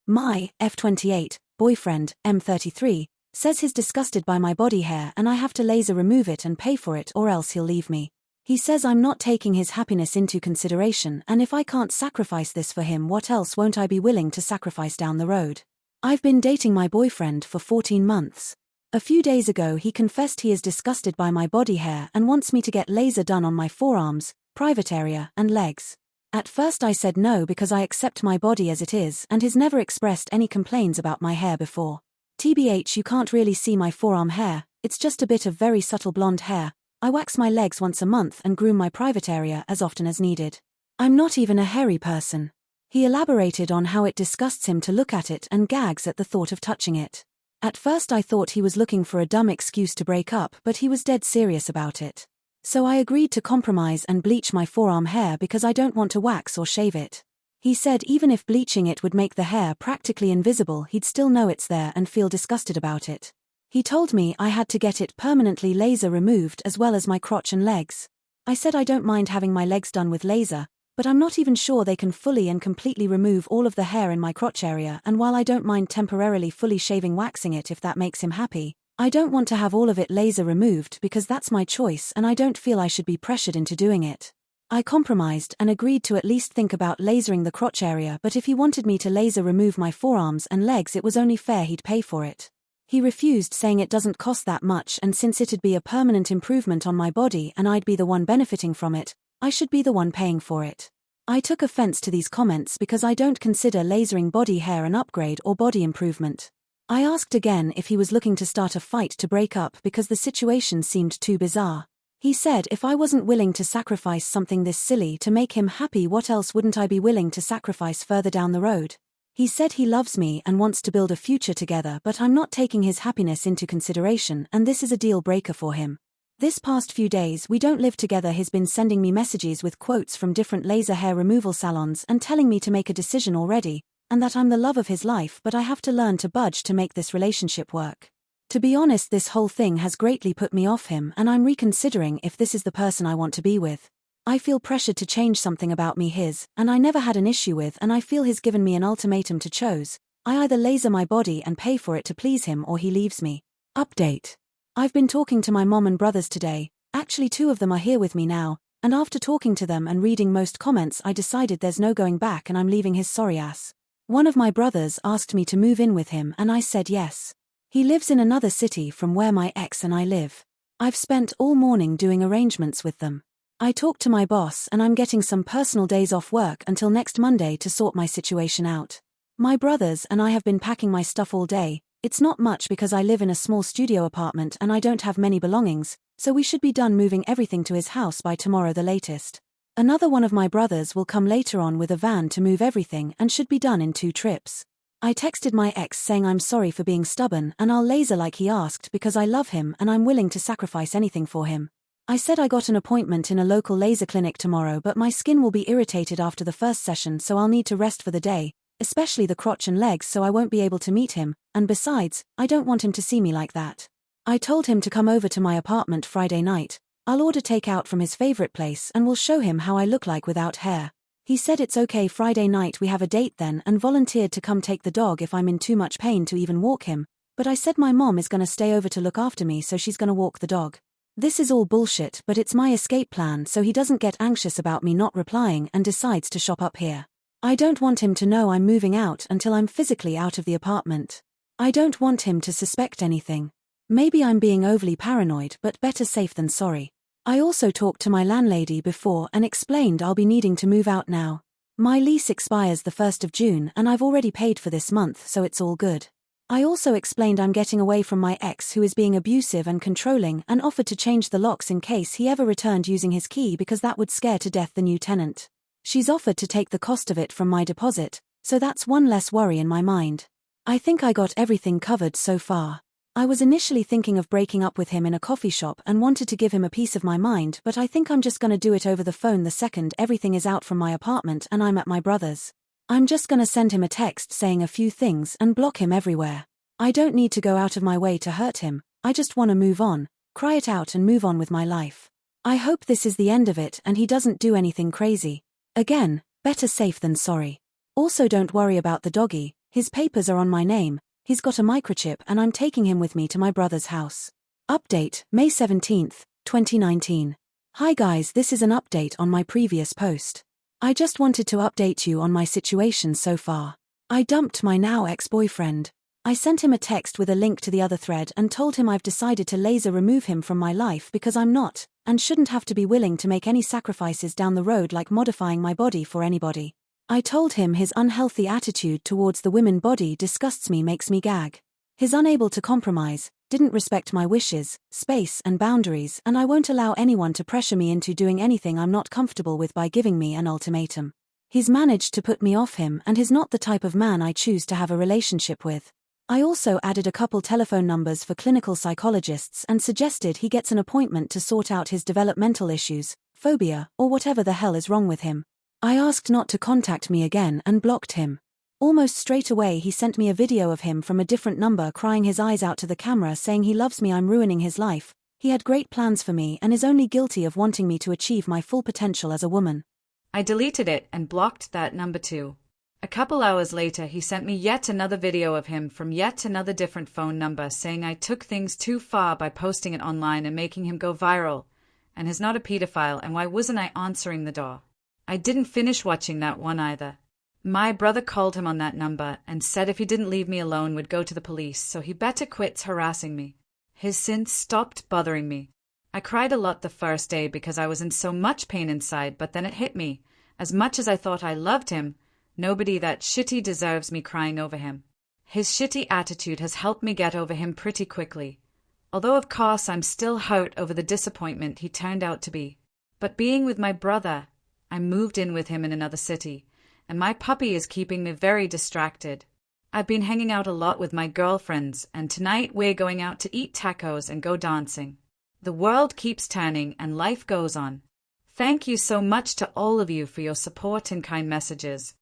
My F28 boyfriend, M33, says he's disgusted by my body hair and I have to laser remove it and pay for it or else he'll leave me. He says I'm not taking his happiness into consideration, and if I can't sacrifice this for him, what else won't I be willing to sacrifice down the road? I've been dating my boyfriend for 14 months. A few days ago he confessed he is disgusted by my body hair and wants me to get laser done on my forearms, private area, and legs. At first I said no because I accept my body as it is and he's never expressed any complaints about my hair before. TBH, you can't really see my forearm hair, it's just a bit of very subtle blonde hair. I wax my legs once a month and groom my private area as often as needed. I'm not even a hairy person. He elaborated on how it disgusts him to look at it and gags at the thought of touching it. At first I thought he was looking for a dumb excuse to break up, but he was dead serious about it. So I agreed to compromise and bleach my forearm hair because I don't want to wax or shave it. He said even if bleaching it would make the hair practically invisible, he'd still know it's there and feel disgusted about it. He told me I had to get it permanently laser removed as well as my crotch and legs. I said I don't mind having my legs done with laser, but I'm not even sure they can fully and completely remove all of the hair in my crotch area, and while I don't mind temporarily fully waxing it if that makes him happy, I don't want to have all of it laser removed because that's my choice and I don't feel I should be pressured into doing it. I compromised and agreed to at least think about lasering the crotch area, but if he wanted me to laser remove my forearms and legs, it was only fair he'd pay for it. He refused, saying it doesn't cost that much and since it'd be a permanent improvement on my body and I'd be the one benefiting from it, I should be the one paying for it. I took offense to these comments because I don't consider lasering body hair an upgrade or body improvement. I asked again if he was looking to start a fight to break up because the situation seemed too bizarre. He said if I wasn't willing to sacrifice something this silly to make him happy, what else wouldn't I be willing to sacrifice further down the road? He said he loves me and wants to build a future together, but I'm not taking his happiness into consideration and this is a deal breaker for him. This past few days we don't live together, he's been sending me messages with quotes from different laser hair removal salons and telling me to make a decision already, and that I'm the love of his life, but I have to learn to budge to make this relationship work. To be honest, this whole thing has greatly put me off him and I'm reconsidering if this is the person I want to be with. I feel pressured to change something about me and I never had an issue with, and I feel he's given me an ultimatum to choose. I either laser my body and pay for it to please him or he leaves me. Update. I've been talking to my mom and brothers today, actually 2 of them are here with me now, and after talking to them and reading most comments I decided there's no going back and I'm leaving his sorry ass. One of my brothers asked me to move in with him and I said yes. He lives in another city from where my ex and I live. I've spent all morning doing arrangements with them. I talked to my boss and I'm getting some personal days off work until next Monday to sort my situation out. My brothers and I have been packing my stuff all day. It's not much because I live in a small studio apartment and I don't have many belongings, so we should be done moving everything to his house by tomorrow the latest. Another one of my brothers will come later on with a van to move everything and should be done in 2 trips. I texted my ex saying I'm sorry for being stubborn and I'll laser like he asked because I love him and I'm willing to sacrifice anything for him. I said I got an appointment in a local laser clinic tomorrow, but my skin will be irritated after the first session, so I'll need to rest for the day, especially the crotch and legs, so I won't be able to meet him, and besides, I don't want him to see me like that. I told him to come over to my apartment Friday night. I'll order takeout from his favorite place and will show him how I look like without hair. He said it's okay, Friday night we have a date then, and volunteered to come take the dog if I'm in too much pain to even walk him, but I said my mom is gonna stay over to look after me, so she's gonna walk the dog. This is all bullshit, but it's my escape plan so he doesn't get anxious about me not replying and decides to shop up here. I don't want him to know I'm moving out until I'm physically out of the apartment. I don't want him to suspect anything. Maybe I'm being overly paranoid, but better safe than sorry. I also talked to my landlady before and explained I'll be needing to move out now. My lease expires the 1st of June and I've already paid for this month, so it's all good. I also explained I'm getting away from my ex who is being abusive and controlling and offered to change the locks in case he ever returned using his key because that would scare to death the new tenant. She's offered to take the cost of it from my deposit, so that's one less worry in my mind. I think I got everything covered so far. I was initially thinking of breaking up with him in a coffee shop and wanted to give him a piece of my mind, but I think I'm just gonna do it over the phone the second everything is out from my apartment and I'm at my brother's. I'm just gonna send him a text saying a few things and block him everywhere. I don't need to go out of my way to hurt him, I just wanna move on, cry it out and move on with my life. I hope this is the end of it and he doesn't do anything crazy. Again, better safe than sorry. Also don't worry about the doggy, His papers are on my name, he's got a microchip and I'm taking him with me to my brother's house. Update, May 17th, 2019. Hi guys, this is an update on my previous post. I just wanted to update you on my situation so far. I dumped my now ex-boyfriend. I sent him a text with a link to the other thread and told him I've decided to laser remove him from my life because I'm not, and shouldn't have to be willing to make any sacrifices down the road like modifying my body for anybody. I told him his unhealthy attitude towards the women body disgusts me, makes me gag. He's unable to compromise, didn't respect my wishes, space and boundaries, and I won't allow anyone to pressure me into doing anything I'm not comfortable with by giving me an ultimatum. He's managed to put me off him and is not the type of man I choose to have a relationship with. I also added a couple telephone numbers for clinical psychologists and suggested he gets an appointment to sort out his developmental issues, phobia, or whatever the hell is wrong with him. I asked not to contact me again and blocked him. Almost straight away he sent me a video of him from a different number crying his eyes out to the camera saying he loves me, I'm ruining his life, he had great plans for me and is only guilty of wanting me to achieve my full potential as a woman. I deleted it and blocked that number too. A couple hours later he sent me yet another video of him from yet another different phone number saying I took things too far by posting it online and making him go viral, and he's not a pedophile, and why wasn't I answering the door? I didn't finish watching that one either. My brother called him on that number and said if he didn't leave me alone would go to the police, so he better quit harassing me. He's since stopped bothering me. I cried a lot the first day because I was in so much pain inside, but then it hit me. As much as I thought I loved him, nobody that shitty deserves me crying over him. His shitty attitude has helped me get over him pretty quickly. Although of course I'm still hurt over the disappointment he turned out to be. But being with my brother, I moved in with him in another city, and my puppy is keeping me very distracted. I've been hanging out a lot with my girlfriends, and tonight we're going out to eat tacos and go dancing. The world keeps turning and life goes on. Thank you so much to all of you for your support and kind messages.